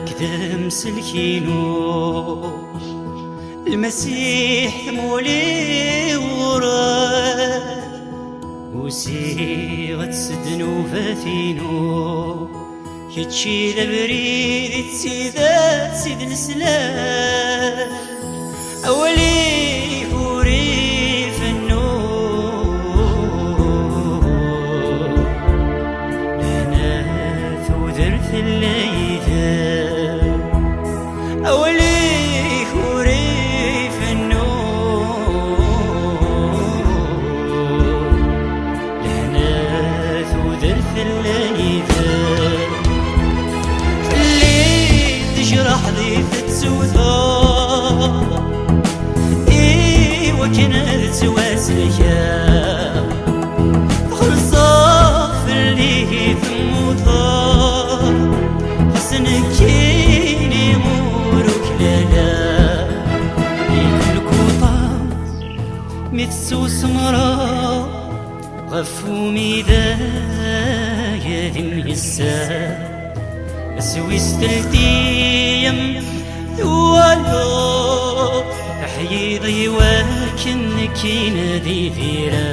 كدم سلكينو المسيح مولي وراه وسيغة سدنو فاثينو كتشي لبريد تسيدات سيد السلام أولي فوري فنو لنا ثودر في الليل أولي خوري فنو لنا ثودر في الليل اللي تجرح ضيف تسوثا وكانت تواسليا خلصا في اللي ثموتا حسنكيني مورك لالا الكوطا مثسو سمرا غفومي ذا يدم يسا سويس تلتيم ثوالو أحيي ضيواك إنك ينادي فيرا